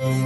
नमस्कार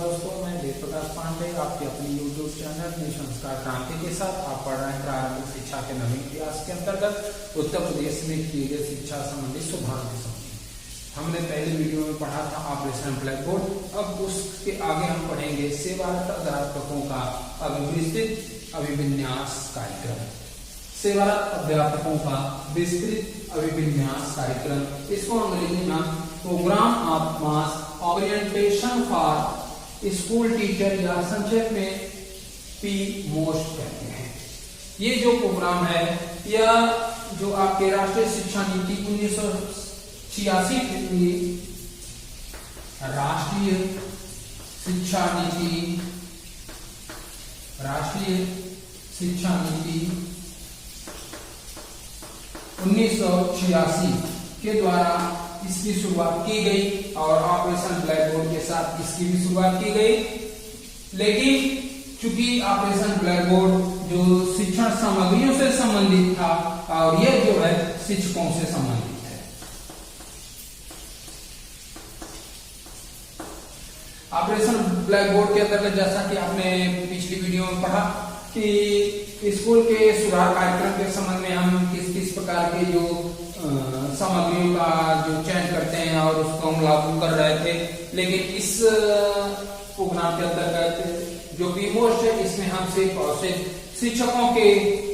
दोस्तों, मैं देव प्रकाश पांडे आपके अपने YouTube चैनल में संस्कार क्रांति के साथ आप पढ़ रहे हैं प्रारंभिक शिक्षा के नवीन प्रयास के अंतर्गत उत्तर प्रदेश में किए गए शिक्षा संबंधी सुधारों के संबंध। हमने पहले वीडियो में पढ़ा था ऑपरेशन ब्लैक बोर्ड। अब उसके आगे हम पढ़ेंगे सेवारत अध्यापकों का विस्तृत अभिविन्यास कार्यक्रम। सेवारत अध्यापकों का विस्तृत अभिविन्यास कार्यक्रम, इसको अंग्रेजी में program of mass orientation for school teacher या संक्षेप में पीमोस्ट कहते हैं। ये जो प्रोग्राम है यह जो आपके राष्ट्रीय शिक्षा नीति 1986 की राष्ट्रीय शिक्षा नीति 1986 के द्वारा इसकी शुरुआत की गई और ऑपरेशन ब्लैक बोर्ड के साथ इसकी भी शुरुआत की गई। लेकिन चूंकि ऑपरेशन ब्लैक बोर्ड जो शिक्षण सामग्रियों से संबंधित था और यह जो है शिक्षकों से संबंधित है। ऑपरेशन ब्लैक बोर्ड के अंतर्गत जैसा कि आपने पिछली वीडियो में पढ़ा कि स्कूल के सुधार कार्यक्रम के संबंध में हम किस किस प्रकार के जो सामग्रियों का जो चयन करते हैं और उसको हम लागू कर रहे थे। लेकिन इस प्रोग्राम के अंतर्गत जो पीमोस्ट है इसमें हम सिर्फ और सिर्फ शिक्षकों के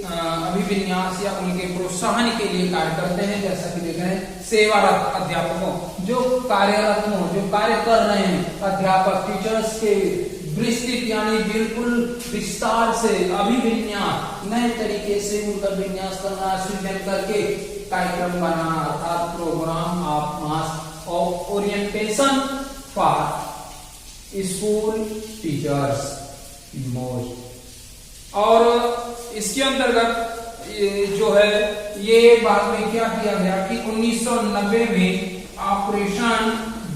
अभिविन्यास या उनके प्रोत्साहन के लिए कार्य करते हैं। जैसा कि देख रहे हैं सेवारत अध्यापकों जो कार्यरत हो, जो कार्य कर रहे हैं, अध्यापक टीचर्स के विस्तृत यानी बिल्कुल विस्तार से अभिविन्यास, नए तरीके से उनका विन्यास करना, सृजन करके कार्यक्रम बनाना, अर्थात program of mass orientation for school teachers पीमोस्ट। और इसके अंतर्गत जो है ये बाद में क्या किया गया कि 1990 में ऑपरेशन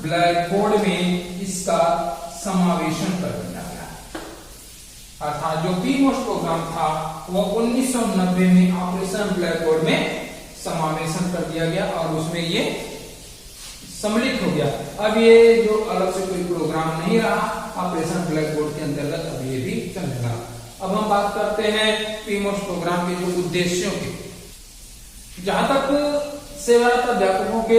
ब्लैक बोर्ड में इसका समावेशन कर दिया गया। अर्थात जो पीमोस्ट प्रोग्राम था वो 1990 में ऑपरेशन ब्लैक बोर्ड में समावेशन कर दिया गया और उसमें ये सम्मिलित हो गया। अब ये जो अलग से कोई प्रोग्राम नहीं रहा ऑपरेशन ब्लैक बोर्ड के अंतर्गत, अब ये भी चलेगा। अब हम बात करते हैं पीमोस्ट प्रोग्राम के जो उद्देश्यों के। जहां तक सेवारत अध्यापकों के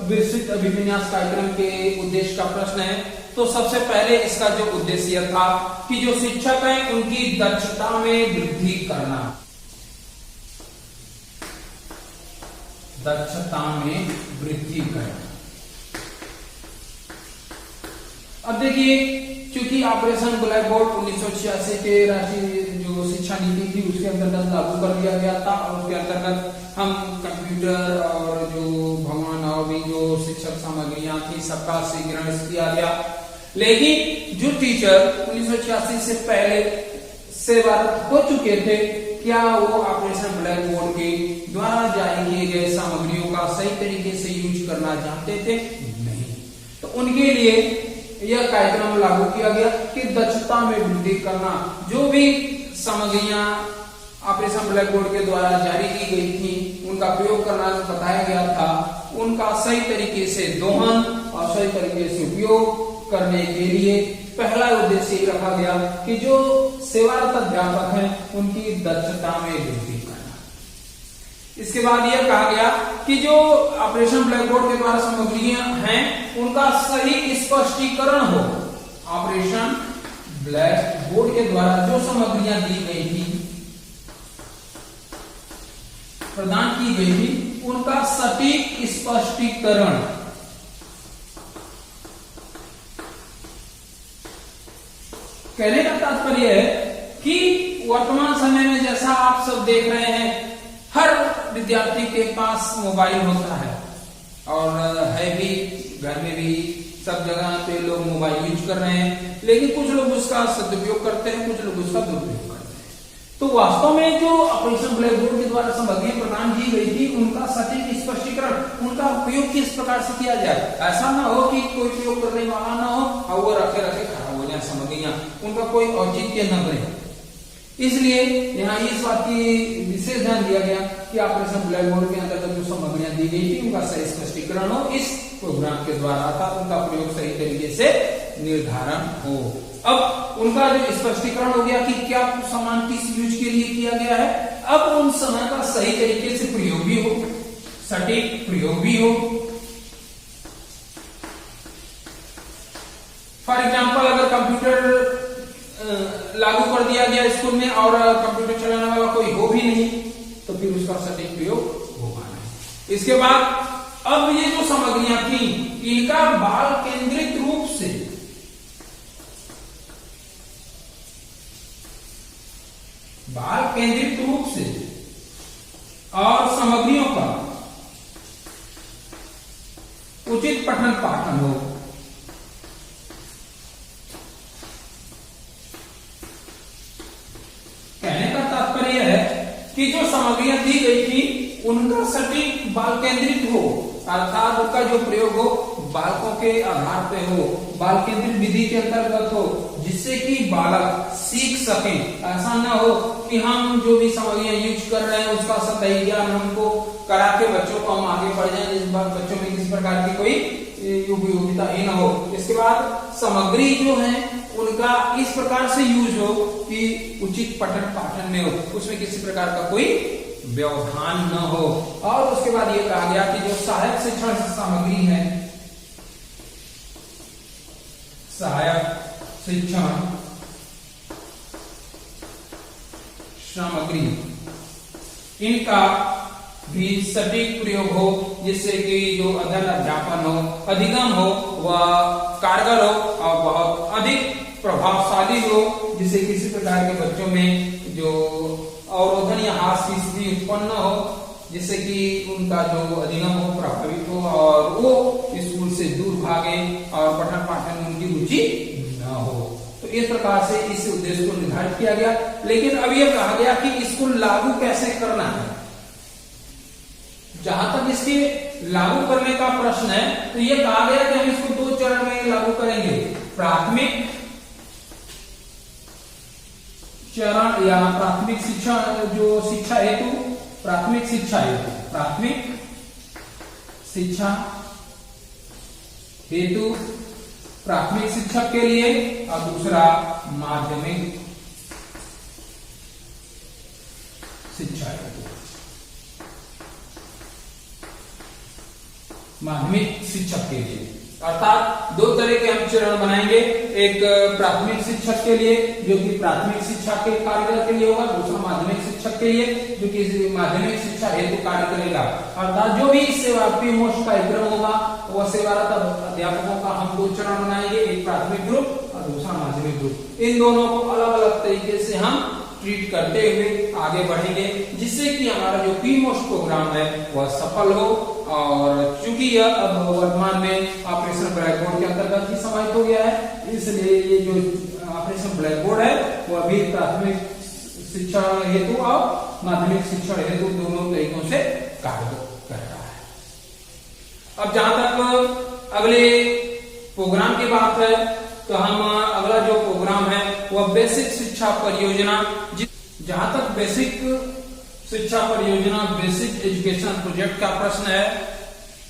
विस्तृत अभिविन्यास कार्यक्रम के उद्देश्य का प्रश्न है तो सबसे पहले इसका जो उद्देश्य था कि जो शिक्षक हैं उनकी दक्षता में वृद्धि करना। दक्षता में वृद्धि करना। अब देखिए, चूंकि ऑपरेशन ब्लैक बोर्ड 1986 के राष्ट्रीय जो शिक्षा नीति थी उसके अंतर्गत लागू कर दिया गया था और उसके अंतर्गत हम कंप्यूटर और जो भवन और भी जो शिक्षक सामग्रियां थी सबका ग्रहण किया गया। लेकिन जो टीचर 1986 से पहले सेवारत हो चुके थे, क्या वो ऑपरेशन ब्लैक बोर्ड के द्वारा जारी किए गए सामग्रियों का सही तरीके से यूज करना जानते थे? नहीं। तो उनके लिए यह कार्यक्रम लागू किया गया कि दक्षता में वृद्धि करना। जो भी सामग्रियां ऑपरेशन ब्लैक बोर्ड के द्वारा जारी की गई थी उनका प्रयोग करना बताया गया था, उनका सही तरीके से दोहन और सही तरीके से उपयोग करने के लिए पहला उद्देश्य रखा गया कि जो सेवारत अध्यापक हैं उनकी दक्षता में वृद्धि करना। इसके बाद यह कहा गया कि जो ऑपरेशन ब्लैक बोर्ड के द्वारा सामग्रियां हैं उनका सही स्पष्टीकरण हो। ऑपरेशन ब्लैक बोर्ड के द्वारा जो सामग्रियां दी गई थी, प्रदान की गई थी, उनका सटीक स्पष्टीकरण। कहने का तात्पर्य है कि वर्तमान समय में जैसा आप सब देख रहे हैं हर विद्यार्थी के पास मोबाइल होता है और है भी, घर में भी सब जगह पे लोग मोबाइल यूज कर रहे हैं। लेकिन कुछ लोग उसका सदुपयोग करते हैं, कुछ लोग उसका दुरुपयोग करते हैं। तो वास्तव में जो ऑपरेशन ब्लैक बोर्ड के द्वारा सामग्रियां प्रदान की गई थी उनका सटीक स्पष्टीकरण, उनका उपयोग किस प्रकार से किया जाए। ऐसा ना हो कि कोई प्रयोग करने वाला ना हो और वो रखे रखे खराब हो जाए सामग्रियां, उनका कोई औचित्य न बने। इसलिए यहाँ इस बात की विशेष ध्यान दिया गया कि ऑपरेशन ब्लैक बोर्ड के अंतर्गत जो सामग्रियां दी गई थी उनका सही स्पष्टीकरण हो इस प्रोग्राम के द्वारा, अर्थात उनका प्रयोग सही तरीके से निर्धारण हो। अब उनका जो स्पष्टीकरण हो गया कि क्या सामान किस यूज के लिए किया गया है, अब उन समय का सही तरीके से प्रयोग भी हो, सटीक प्रयोग भी हो। फॉर एग्जाम्पल, अगर कंप्यूटर लागू कर दिया गया स्कूल में और कंप्यूटर चलाने वाला कोई हो भी नहीं, तो फिर उसका सटीक प्रयोग होगा नहीं। इसके बाद अब ये जो सामग्रियां थी इनका बाल केंद्रित रूप से और सामग्रियों का उचित पठन पाठन हो। कहने का तात्पर्य है कि जो सामग्रियां दी गई थी उनका सटीक बाल केंद्रित हो, अर्थात उनका जो प्रयोग हो बालकों के आधार पे हो, बाल केंद्रित विधि के अंतर्गत हो, जिससे कि बालक सीख सके। ऐसा न हो कि हम जो भी सामग्रियां यूज कर रहे हैं उसका सतही ज्ञान हमको करा के बच्चों को हम आगे बढ़ जाए, इस बार बच्चों में किसी प्रकार की कोई उपयोगिता ही न हो। इसके बाद सामग्री जो है उनका इस प्रकार से यूज हो कि उचित पठन पाठन में हो, उसमें किसी प्रकार का कोई व्यवधान न हो। और उसके बाद ये कहा गया कि जो सहायक शिक्षण सामग्री है, सहायक शिक्षण सामग्री, इनका भी सटीक प्रयोग हो, जिससे कि जो अध्ययन अध्यापन हो, अधिगम हो, वह कारगर हो और बहुत अधिक प्रभावशाली हो, जिससे किसी प्रकार के बच्चों में जो अवरोधन या हास की स्थिति उत्पन्न हो, जिससे कि उनका जो अधिगम हो प्रभावित हो और वो स्कूल से दूर भागे और पठन पाठन में उनकी रुचि न हो। तो इस प्रकार से इस उद्देश्य को निर्धारित किया गया। लेकिन अब यह कहा गया कि इसको लागू कैसे करना है। जहां तक इसके लागू करने का प्रश्न है तो यह कहा गया कि हम इसको 2 चरण में लागू करेंगे। प्राथमिक चरण या प्राथमिक शिक्षा, जो शिक्षा हेतु, प्राथमिक शिक्षा हेतु प्राथमिक शिक्षक के लिए, और दूसरा माध्यमिक शिक्षा हेतु, माध्यमिक शिक्षक के लिए। अर्थात 2 तरह के हम चरण बनाएंगे, एक प्राथमिक शिक्षक के लिए जो कि प्राथमिक शिक्षा के कार्य के लिए होगा, दूसरा माध्यमिक शिक्षक के लिए जो कि माध्यमिक शिक्षा हेतु कार्य करेगा। अर्थात जो भी सेवार्थी मोक्ष कार्यक्रम होगा वह सेवारत अध्यापकों का हम 2 चरण बनाएंगे, एक प्राथमिक ग्रुप और दूसरा माध्यमिक ग्रुप। इन दोनों को अलग अलग तरीके से हम ट्रीट करते हुए आगे बढ़ेंगे, जिससे कि हमारा जो प्री मोस्ट प्रोग्राम है वह सफल हो। और चूंकि यह अब वर्तमान में ऑपरेशन ब्लैक बोर्ड के अंतर्गत ही समाहित हो गया है, इसलिए ये जो ऑपरेशन ब्लैक बोर्ड है वह अभी प्राथमिक शिक्षा हेतु और माध्यमिक शिक्षा हेतु दोनों तरीकों से कार्य कर रहा है। अब जहां तक अगले प्रोग्राम की बात है तो हम अगला जो प्रोग्राम है वह बेसिक शिक्षा परियोजना, जहां तक बेसिक शिक्षा परियोजना, बेसिक एजुकेशन प्रोजेक्ट का प्रश्न है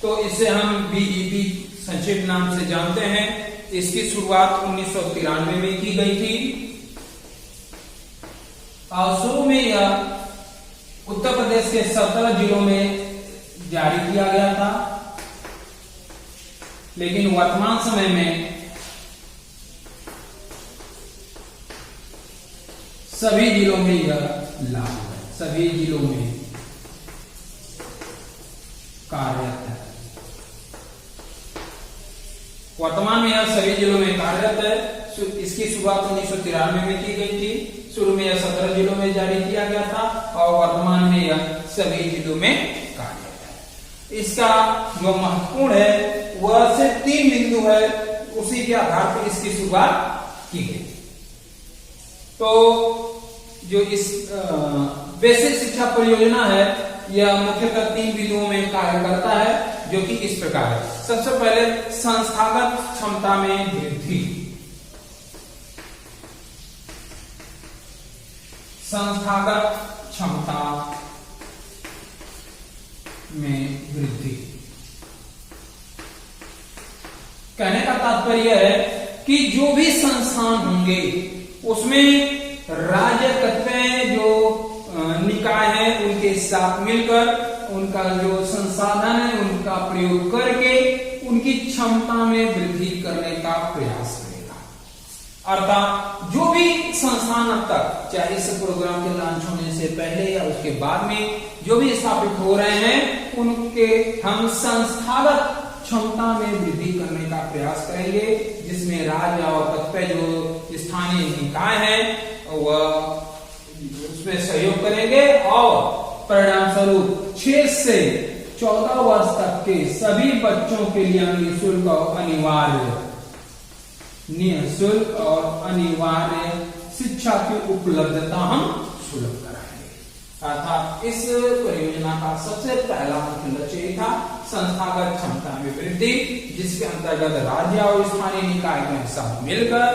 तो इसे हम BEP संक्षिप्त नाम से जानते हैं। इसकी शुरुआत 1993 में की गई थी और शुरू में यह उत्तर प्रदेश के 17 जिलों में जारी किया गया था, लेकिन वर्तमान समय में सभी जिलों में यह लागू है, सभी जिलों में कार्यरत है। वर्तमान में यह सभी जिलों में कार्यरत है। इसकी शुरुआत 1993 में की गई थी। शुरू में यह 17 जिलों में जारी किया गया था और वर्तमान में यह सभी जिलों में कार्यरत है। इसका जो महत्वपूर्ण है वह सिर्फ 3 बिंदु है, उसी के आधार पर इसकी शुरुआत की गई। तो जो इस बेसिक शिक्षा परियोजना है यह मुख्यतः 3 बिंदुओं में कार्य करता है, जो कि इस प्रकार है। सबसे पहले संस्थागत क्षमता में वृद्धि, संस्थागत क्षमता में वृद्धि। कहने का तात्पर्य है कि जो भी संस्थान होंगे उसमें राज्य कतिपय जो निकाय है उनके साथ मिलकर उनका जो संसाधन है उनका प्रयोग करके उनकी क्षमता में वृद्धि करने का प्रयास करेगा। अर्थात जो भी संस्थान अब तक चाहे इस प्रोग्राम के लॉन्च होने से पहले या उसके बाद में जो भी स्थापित हो रहे हैं उनके हम संस्थागत क्षमता में वृद्धि करने का प्रयास करेंगे, जिसमें राज्य और कतिपय जो स्थानीय निकाय है वह उसमें सहयोग करेंगे और परिणाम स्वरूप 6 से 14 वर्ष तक के सभी बच्चों के लिए निःशुल्क और अनिवार्य शिक्षा की उपलब्धता हम सुलभ कराएंगे। अर्थात इस परियोजना का सबसे पहला मुख्य लक्ष्य था संस्थागत क्षमता में वृद्धि, जिसके अंतर्गत राज्य और स्थानीय निकाय के साथ मिलकर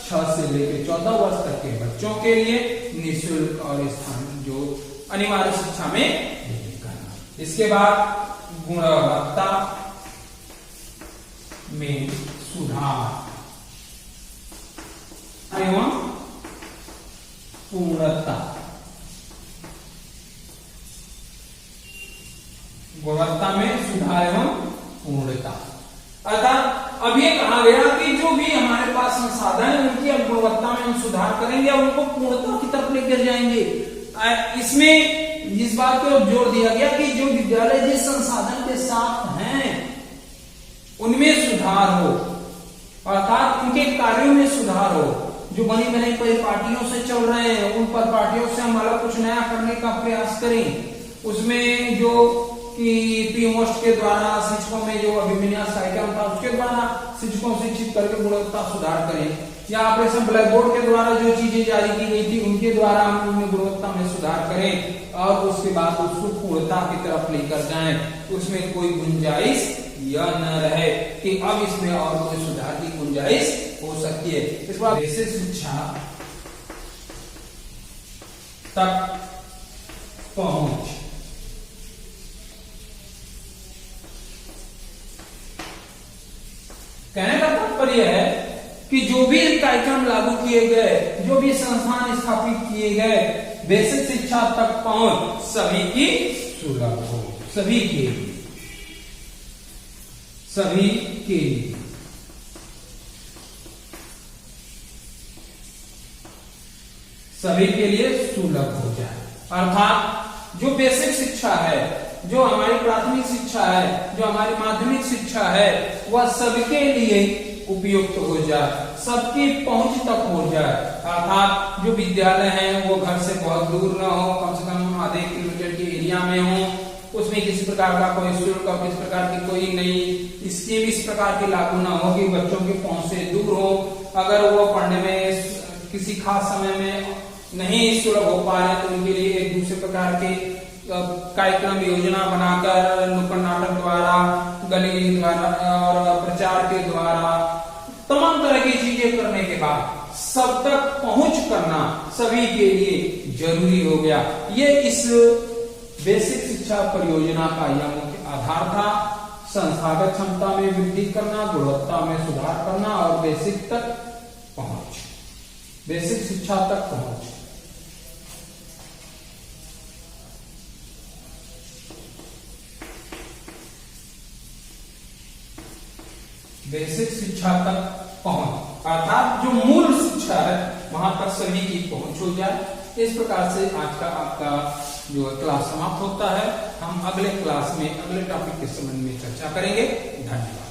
6 से लेकर 14 वर्ष तक के बच्चों के लिए निःशुल्क और स्थानीय जो अनिवार्य शिक्षा में वृद्धि करना। इसके बाद गुणवत्ता में सुधार एवं पूर्णता। गुणवत्ता में सुधार एवं पूर्णता अर्थात अब ये कहा गया कि जो भी हमारे पास संसाधन है उनकी अब गुणवत्ता में हम सुधार करेंगे और उनको पूर्णता की तरफ लेकर जाएंगे। इसमें इस बात को जोर दिया गया कि जो विद्यालय जिस संसाधन के साथ हैं उनमें सुधार हो, अर्थात उनके कार्यों में सुधार हो। जो बनी बनाई परिपाटियों से चल रहे हैं उन परिपाटियों से हम अलग कुछ नया करने का प्रयास करें। उसमें जो कि पीमोस्ट के द्वारा शिक्षकों में जो अभिविन्यास कार्यक्रम था उसके द्वारा शिक्षकों शिक्षित करके गुणवत्ता सुधार करें, या ऑपरेशन ब्लैक बोर्ड के द्वारा जो चीजें जारी की गई थी उनके द्वारा हम उनमें गुणवत्ता में सुधार करें और उसके बाद उसको पूर्णता की तरफ लेकर जाएं। उसमें कोई गुंजाइश यह न रहे कि अब इसमें और कोई सुधार की गुंजाइश हो सकती है। इस बार बेसिक शिक्षा तक पहुंच कहने का तात्पर्य है कि जो भी कार्यक्रम लागू किए गए, जो भी संस्थान स्थापित किए गए, बेसिक शिक्षा तक पहुंच सभी की सुलभ हो, सभी के लिए सुलभ हो जाए। अर्थात जो बेसिक शिक्षा है, जो हमारी प्राथमिक शिक्षा है, जो हमारी माध्यमिक शिक्षा है, वह सबके लिए उपयुक्त हो जाए, सबकी पहुंच तक हो जाए। अर्थात जो विद्यालय हैं वो घर से बहुत दूर न हो, कम से कम आधे किलोमीटर के एरिया में हो, उसमें किसी प्रकार का कोई शुल्क और किसी प्रकार की कोई नई स्कीम इस प्रकार की लागू ना हो कि बच्चों की पहुंच से दूर हो। अगर वो पढ़ने में किसी खास समय में नहीं सुलभ हो पा रहे तो उनके लिए एक दूसरे प्रकार के कार्यक्रम योजना बनाकर नुक्कड़ नाटक द्वारा, गली द्वारा और प्रचार के द्वारा तमाम तरह की चीजें करने के बाद सब तक पहुंच करना सभी के लिए जरूरी हो गया। ये इस बेसिक शिक्षा परियोजना का यह मुख्य आधार था। संस्थागत क्षमता में वृद्धि करना, गुणवत्ता में सुधार करना और बेसिक शिक्षा तक पहुंच। बेसिक शिक्षा तक पहुंच अर्थात जो मूल शिक्षा है वहां तक सभी की पहुंच हो जाए। इस प्रकार से आज का आपका जो क्लास समाप्त होता है। हम अगले क्लास में अगले टॉपिक के संबंध में चर्चा करेंगे। धन्यवाद।